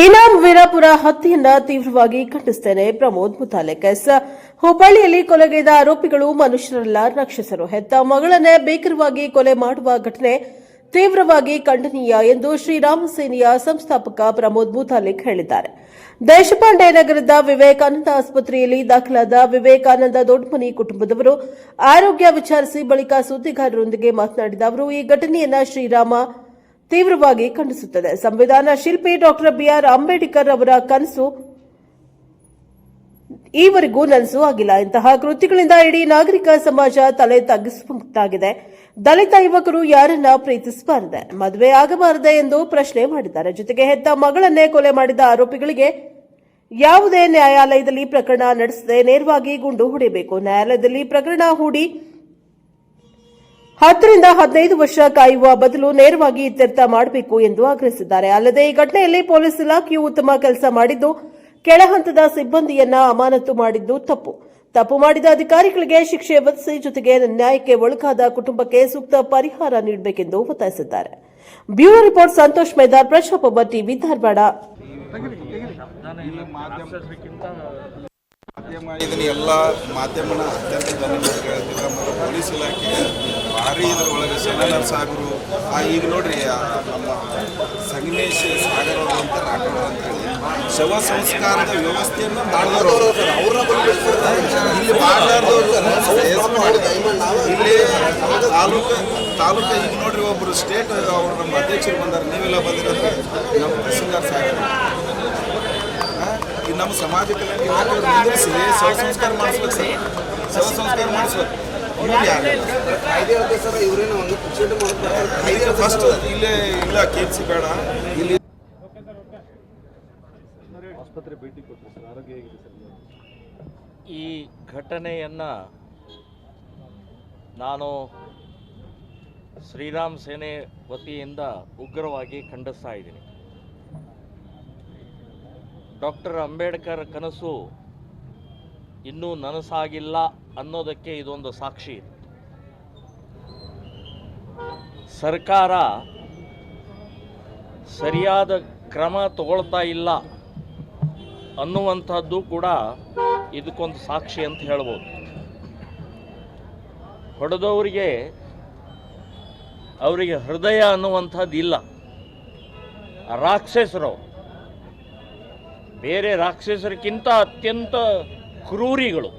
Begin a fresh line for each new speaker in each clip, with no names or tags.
ಇನಾಂ ವೀರಾಪುರ ಹತ್ಯೆಯನ್ನ ತೀವ್ರವಾಗಿ ಖಂಡಿಸುತ್ತೇನೆ. ಪ್ರಮೋದ್ ಮುತಾಲಿಕ್. ಹುಬ್ಬಳ್ಳಿಯಲ್ಲಿ ಕೊಲೆಗೈದ ಆರೋಪಿಗಳು ಮನುಷ್ಯರಲ್ಲ, ರಾಕ್ಷಸರು. ಹೆತ್ತ ಮಗಳನ್ನೇ ಭೀಕರವಾಗಿ ಕೊಲೆ ಮಾಡುವ ಘಟನೆ ತೀವ್ರವಾಗಿ ಖಂಡನೀಯ ಎಂದು ಶ್ರೀರಾಮ ಸೇನೆಯ ಸಂಸ್ಥಾಪಕ ಪ್ರಮೋದ್ ಮುತಾಲಿಕ್ ಹೇಳಿದ್ದಾರೆ. ದೇಶಪಾಂಡೆ ನಗರದ ವಿವೇಕಾನಂದ ಆಸ್ಪತ್ರೆಯಲ್ಲಿ ದಾಖಲಾದ ವಿವೇಕಾನಂದ ದೊಡ್ಡಮನಿ ಕುಟುಂಬದವರು ಆರೋಗ್ಯ ವಿಚಾರಿಸಿ ಬಳಿಕ ಸುದ್ದಿಗಾರರೊಂದಿಗೆ ಮಾತನಾಡಿದ ಅವರು, ಈ ಘಟನೆಯನ್ನ ಶ್ರೀರಾಮ ತೀವ್ರವಾಗಿ ಖಂಡಿಸುತ್ತದೆ. ಸಂವಿಧಾನ ಶಿಲ್ಪಿ ಡಾಕ್ಟರ್ ಬಿಆರ್ ಅಂಬೇಡ್ಕರ್ ಅವರ ಕನಸು ಈವರೆಗೂ ನನಸು ಆಗಿಲ್ಲ. ಇಂತಹ ಕೃತ್ಯಗಳಿಂದ ಇಡೀ ನಾಗರಿಕ ಸಮಾಜ ತಲೆ ತಗ್ಗಿಸುವಂತಾಗಿದೆ. ದಲಿತ ಯುವಕರು ಯಾರನ್ನ ಪ್ರೀತಿಸಬಾರದೆ, ಮದುವೆ ಆಗಬಾರದೆ ಎಂದು ಪ್ರಶ್ನೆ ಮಾಡಿದ್ದಾರೆ. ಜೊತೆಗೆ ಹೆತ್ತ ಮಗಳನ್ನೇ ಕೊಲೆ ಮಾಡಿದ ಆರೋಪಿಗಳಿಗೆ ಯಾವುದೇ ನ್ಯಾಯಾಲಯದಲ್ಲಿ ಪ್ರಕರಣ ನಡೆಸದೆ ನೇರವಾಗಿ ಗುಂಡು ಹೊಡೆಯಬೇಕು. ನ್ಯಾಯಾಲಯದಲ್ಲಿ ಪ್ರಕರಣ ಹೂಡಿ 10 ರಿಂದ 15 ವರ್ಷ ಕಾಯುವ ಬದಲು ನೇರವಾಗಿ ಇತ್ಯರ್ಥ ಮಾಡಬೇಕು ಎಂದು ಆಗ್ರಹಿಸಿದ್ದಾರೆ. ಅಲ್ಲದೆ ಈ ಘಟನೆಯಲ್ಲಿ ಪೊಲೀಸ್ ಇಲಾಖೆಯು ಉತ್ತಮ ಕೆಲಸ ಮಾಡಿದ್ದು, ಕೆಳಹಂತದ ಸಿಬ್ಬಂದಿಯನ್ನ ಅಮಾನತು ಮಾಡಿದ್ದು ತಪ್ಪು ಮಾಡಿದ ಅಧಿಕಾರಿಗಳಿಗೆ ಶಿಕ್ಷೆ ವಿಧಿಸಿ ಜೊತೆಗೆ ನ್ಯಾಯಕ್ಕೆ ಒಳಗಾದ ಕುಟುಂಬಕ್ಕೆ ಸೂಕ್ತ ಪರಿಹಾರ ನೀಡಬೇಕೆಂದು ಒತ್ತಾಯಿಸಿದ್ದಾರೆ. Bureau report Santosh Medar, Prajaprabha TV, Dharwad.
ಎಲ್ಲ ಮಾಧ್ಯಮನ ಅತ್ಯಂತ ಧನ್ಯವಾದ ಹೇಳ್ತೀವಿ. ಮತ್ತು ಪೊಲೀಸ್ ಇಲಾಖೆ ಭಾರಿ ಇದರೊಳಗೆ ಸೆಲೆನರ್ ಸಾಗರು ಈಗ ನೋಡ್ರಿ ನಮ್ಮ ಸಂಗಮೇಶ್ ಸಾಗರ್ ಅವರು ಅಂತ ರಾಠೋಡ್ ಅಂತ ಹೇಳಿ ಶವ ಸಂಸ್ಕಾರದ ವ್ಯವಸ್ಥೆಯನ್ನು ಮಾಡಿದವರು ಇಲ್ಲಿ ಮಾಡಲಾರ್ದವರು ಇಲ್ಲಿ ತಾಲೂಕು ಈಗ ನೋಡ್ರಿ ಒಬ್ಬರು ಸ್ಟೇಟ್ ಅವರು ನಮ್ಮ ಅಧ್ಯಕ್ಷರು ಬಂದಾರೆ, ನೀವೆಲ್ಲ ಬಂದಿರೋದ್ರೆ ನಮ್ಮ ತಹಸೀಲ್ದಾರ್ ಸಾಗರ್ ಈ ನಮ್ಮ ಸಮಾಜ ಕಲ್ಯಾಣ ಇಲಾಖೆ ನಿಂದಿರಿಸಿ ಶವ ಸಂಸ್ಕಾರ ಮಾಡಿಸ್ಬೇಕು ಸರ್, ಶವ ಸಂಸ್ಕಾರ ಮಾಡಿಸ್ಬೇಕು. ಫಸ್ಟ್ ಇಲ್ಲೇ ಇಲ್ಲ ಕೇಳಿಸಿ ಬೇಡ, ಇಲ್ಲಿ ಆಸ್ಪತ್ರೆ ಭೇಟಿ ಕೊಟ್ಟರು ಸರ್, ಆರೋಗ್ಯ ಹೇಗಿದೆ ಸರ್?
ಈ ಘಟನೆಯನ್ನು ನಾನು ಶ್ರೀರಾಮ್ ಸೇನೆ ವತಿಯಿಂದ ಉಗ್ರವಾಗಿ ಖಂಡಿಸ್ತಾ ಇದ್ದೀನಿ. ಡಾಕ್ಟರ್ ಅಂಬೇಡ್ಕರ್ ಕನಸು ಇನ್ನೂ ನನಸಾಗಿಲ್ಲ ಅನ್ನೋದಕ್ಕೆ ಇದೊಂದು ಸಾಕ್ಷಿ. ಸರ್ಕಾರ ಸರಿಯಾದ ಕ್ರಮ ತಗೊಳ್ತಾ ಇಲ್ಲ ಅನ್ನುವಂಥದ್ದು ಕೂಡ ಇದಕ್ಕೊಂದು ಸಾಕ್ಷಿ ಅಂತ ಹೇಳ್ಬೋದು. ಹೊಡೆದವರಿಗೆ ಅವರಿಗೆ ಹೃದಯ ಅನ್ನುವಂಥದ್ದು ಇಲ್ಲ. ರಾಕ್ಷಸರು ಬೇರೆ ರಾಕ್ಷಸರಿಗಿಂತ ಅತ್ಯಂತ ಕ್ರೂರಿಗಳು.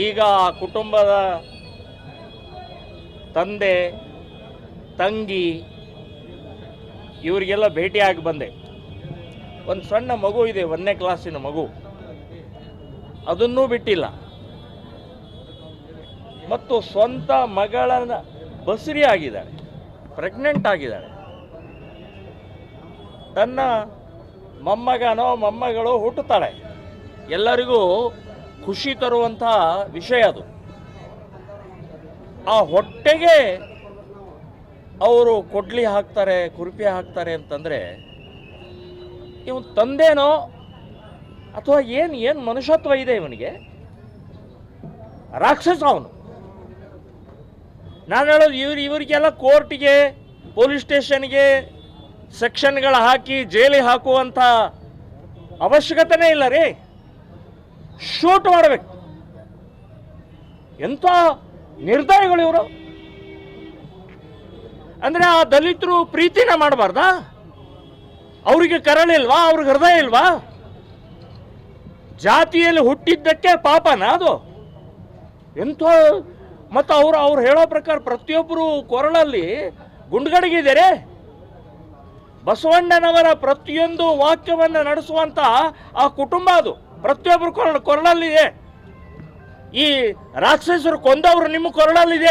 ಈಗ ಆ ಕುಟುಂಬದ ತಂದೆ ತಂಗಿ ಇವರಿಗೆಲ್ಲ ಭೇಟಿಯಾಗಿ ಬಂದೆ. ಒಂದು ಸಣ್ಣ ಮಗು ಇದೆ, 1ನೇ ಕ್ಲಾಸಿನ ಮಗು, ಅದನ್ನೂ ಬಿಟ್ಟಿಲ್ಲ. ಮತ್ತು ಸ್ವಂತ ಮಗಳನ್ನ ಬಸುರಿ ಆಗಿದ್ದಾಳೆ, ಪ್ರೆಗ್ನೆಂಟ್ ಆಗಿದ್ದಾಳೆ. ತನ್ನ ಮೊಮ್ಮಗನೋ ಮೊಮ್ಮಗಳು ಹುಟ್ಟುತ್ತಾಳೆ. ಎಲ್ಲರಿಗೂ ಖುಷಿ ತರುವಂಥ ವಿಷಯ ಅದು. ಆ ಹೊಟ್ಟೆಗೆ ಅವರು ಕೊಡ್ಲಿ ಹಾಕ್ತಾರೆ, ಕುರುಪಿ ಹಾಕ್ತಾರೆ ಅಂತಂದರೆ ಇವನು ತಂದೆನೋ ಅಥವಾ ಏನು ಮನುಷ್ಯತ್ವ ಇದೆ ಇವನಿಗೆ? ರಾಕ್ಷಸ ಅವನು. ನಾನು ಹೇಳೋದು ಇವರಿಗೆಲ್ಲ ಕೋರ್ಟಿಗೆ, ಪೊಲೀಸ್ ಸ್ಟೇಷನ್ಗೆ ಸೆಕ್ಷನ್ಗಳು ಹಾಕಿ ಜೈಲಿಗೆ ಹಾಕುವಂಥ ಅವಶ್ಯಕತೆನೇ ಇಲ್ಲ ರೀ. ಶೂಟ್ ಮಾಡಬೇಕು. ಎಂಥ ನಿರ್ದಯಗಳು ಇವರು. ಅಂದರೆ ಆ ದಲಿತರು ಪ್ರೀತಿನ ಮಾಡಬಾರ್ದಾ? ಅವರಿಗೆ ಕರಳಿಲ್ವಾ? ಅವ್ರಿಗೆ ಹೃದಯ ಇಲ್ವಾ? ಜಾತಿಯಲ್ಲಿ ಹುಟ್ಟಿದ್ದಕ್ಕೆ ಪಾಪನ ಅದು? ಎಂಥ ಮತ್ತು ಅವ್ರು ಹೇಳೋ ಪ್ರಕಾರ ಪ್ರತಿಯೊಬ್ಬರು ಕೊರಳಲ್ಲಿ ಗುಂಡ್ಗಡಿಗಿದ್ದಾರೆ. ಬಸವಣ್ಣನವರ ಪ್ರತಿಯೊಂದು ವಾಕ್ಯವನ್ನು ನಡೆಸುವಂಥ ಆ ಕುಟುಂಬ ಅದು ಪ್ರತಿಯೊಬ್ಬರು ಕೊರಳಲ್ಲಿದೆ. ಈ ರಾಕ್ಷಸರು ಕೊಂದವರು ನಿಮ್ಮ ಕೊರಳಲ್ಲಿದೆ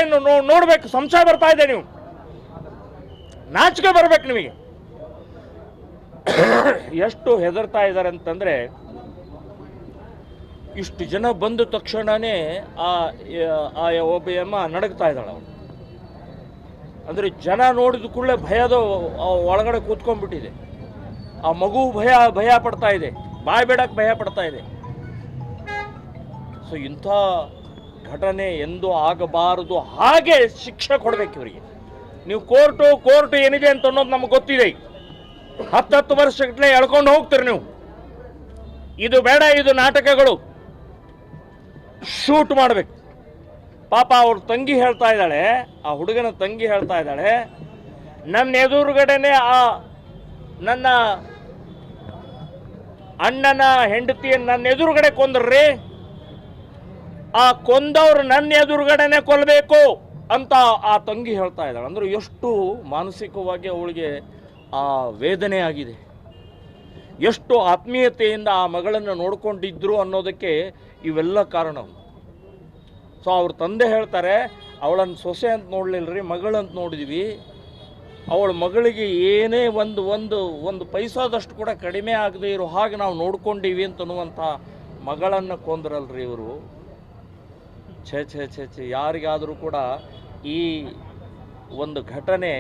ನೋಡ್ಬೇಕು. ಸಂಶಯ ಬರ್ತಾ ಇದೆ. ನೀವು ನಾಚಿಕೆ ಬರ್ಬೇಕು ನಿಮಗೆ. ಎಷ್ಟು ಹೆದರ್ತಾ ಇದ್ದಾರೆ ಅಂತಂದರೆ, ಇಷ್ಟು ಜನ ಬಂದ ತಕ್ಷಣವೇ ಆ ಒಬ್ಬ ಅಮ್ಮ ನಡಗ್ತಾ ಇದ್ದಾಳೆ. ಅವಳು ಅಂದರೆ ಜನ ನೋಡಿದ ಕೂಡಲೇ ಭಯದ ಒಳಗಡೆ ಕೂತ್ಕೊಂಡ್ಬಿಟ್ಟಿದೆ. ಆ ಮಗು ಭಯ ಪಡ್ತಾ ಇದೆ, ಬಾಯ್ ಬಿಡಕ್ಕೆ ಭಯ ಪಡ್ತಾ ಇದೆ. ಸೊ ಇಂಥ ಘಟನೆ ಎಂದೂ ಆಗಬಾರದು. ಹಾಗೆ ಶಿಕ್ಷೆ ಕೊಡಬೇಕು ಇವರಿಗೆ. ನೀವು ಕೋರ್ಟು ಏನಿದೆ ಅಂತ ಅನ್ನೋದು ನಮಗೆ ಗೊತ್ತಿದೆ. 10 ವರ್ಷಗಟ್ಟಲೆ ಎಳ್ಕೊಂಡು ಹೋಗ್ತೀರಿ ನೀವು. ಇದು ಬೇಡ, ಇದು ನಾಟಕಗಳು. ಶೂಟ್ ಮಾಡಬೇಕು. ಪಾಪ ಅವ್ರ ತಂಗಿ ಹೇಳ್ತಾ ಇದ್ದಾಳೆ, ಆ ಹುಡುಗನ ತಂಗಿ ಹೇಳ್ತಾ ಇದ್ದಾಳೆ, ನನ್ನ ಎದುರುಗಡೆನೆ ನನ್ನ ಅಣ್ಣನ ಹೆಂಡತಿಯನ್ನು ನನ್ನ ಎದುರುಗಡೆ ಕೊಂದ್ರಿ, ಆ ಕೊಂದವ್ರು ನನ್ನ ಎದುರುಗಡೆನೆ ಕೊಲ್ಲಬೇಕು ಅಂತ ಆ ತಂಗಿ ಹೇಳ್ತಾ ಇದ್ದಾಳೆ. ಅಂದ್ರೆ ಎಷ್ಟು ಮಾನಸಿಕವಾಗಿ ಅವಳಿಗೆ ಆ ವೇದನೆ ಆಗಿದೆ, ಎಷ್ಟು ಆತ್ಮೀಯತೆಯಿಂದ ಆ ಮಗಳನ್ನು ನೋಡ್ಕೊಂಡಿದ್ರು ಅನ್ನೋದಕ್ಕೆ ಇವೆಲ್ಲ ಕಾರಣ. ಸೊ ಅವ್ರ ತಂದೆ ಹೇಳ್ತಾರೆ, ಅವಳನ್ನು ಸೊಸೆ ಅಂತ ನೋಡಲಿಲ್ಲರಿ, ಮಗಳಂತ ನೋಡಿದ್ವಿ. ಅವಳ ಮಗಳಿಗೆ ಏನೇ ಒಂದು ಪೈಸಾದಷ್ಟು ಕೂಡ ಕಡಿಮೆ ಆಗದೆ ಇರೋ ಹಾಗೆ ನಾವು ನೋಡ್ಕೊಂಡೀವಿ ಅಂತನ್ನುವಂಥ ಮಗಳನ್ನು ಕೊಂದ್ರಲ್ರಿ ಇವರು. ಛೇ ಛೇ ಛೇ ಛೇ, ಯಾರಿಗಾದರೂ ಕೂಡ ಈ ಒಂದು ಘಟನೆ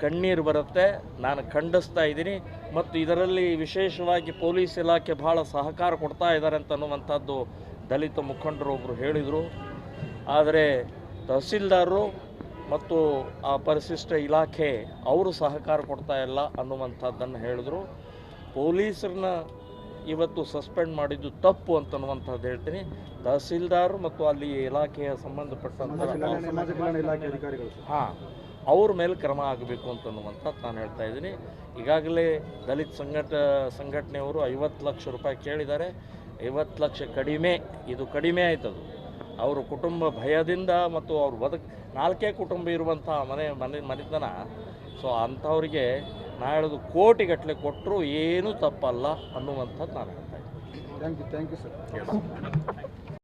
ಕಣ್ಣೀರು ಬರುತ್ತೆ. ನಾನು ಖಂಡಿಸ್ತಾ ಇದ್ದೀನಿ. ಮತ್ತು ಇದರಲ್ಲಿ ವಿಶೇಷವಾಗಿ ಪೊಲೀಸ್ ಇಲಾಖೆ ಭಾಳ ಸಹಕಾರ ಕೊಡ್ತಾ ಇದ್ದಾರೆ ಅಂತನ್ನುವಂಥದ್ದು ದಲಿತ ಮುಖಂಡರು ಒಬ್ಬರು ಹೇಳಿದರು. ಆದರೆ ತಹಸೀಲ್ದಾರರು ಮತ್ತು ಆ ಪರಿಶಿಷ್ಟ ಇಲಾಖೆ ಅವರು ಸಹಕಾರ ಕೊಡ್ತಾ ಇಲ್ಲ ಅನ್ನುವಂಥದ್ದನ್ನು ಹೇಳಿದ್ರು. ಪೊಲೀಸರನ್ನ ಇವತ್ತು ಸಸ್ಪೆಂಡ್ ಮಾಡಿದ್ದು ತಪ್ಪು ಅಂತನ್ನುವಂಥದ್ದು ಹೇಳ್ತೀನಿ. ತಹಸೀಲ್ದಾರ್ ಮತ್ತು ಅಲ್ಲಿ ಇಲಾಖೆಯ ಸಂಬಂಧಪಟ್ಟಂಥ ಹಾಂ ಅವ್ರ ಮೇಲೆ ಕ್ರಮ ಆಗಬೇಕು ಅಂತನ್ನುವಂಥದ್ದು ನಾನು ಹೇಳ್ತಾ ಇದ್ದೀನಿ. ಈಗಾಗಲೇ ದಲಿತ ಸಂಘಟನೆಯವರು 50 ಲಕ್ಷ ರೂಪಾಯಿ ಕೇಳಿದ್ದಾರೆ. 50 ಲಕ್ಷ ಕಡಿಮೆ, ಇದು ಕಡಿಮೆ ಆಯ್ತದು. ಅವರು ಕುಟುಂಬ ಭಯದಿಂದ ಮತ್ತು ಅವ್ರ 4 ಕುಟುಂಬ ಇರುವಂಥ ಮನೆತನ. ಸೊ ಅಂಥವ್ರಿಗೆ ನಾ ಹೇಳೋದು ಕೋಟಿಗಟ್ಟಲೆ ಕೊಟ್ಟರು ಏನೂ ತಪ್ಪಲ್ಲ ಅನ್ನುವಂಥದ್ದು ನಾನು ಹೇಳ್ತಾ ಇದ್ದೀನಿ.
Thank you sir.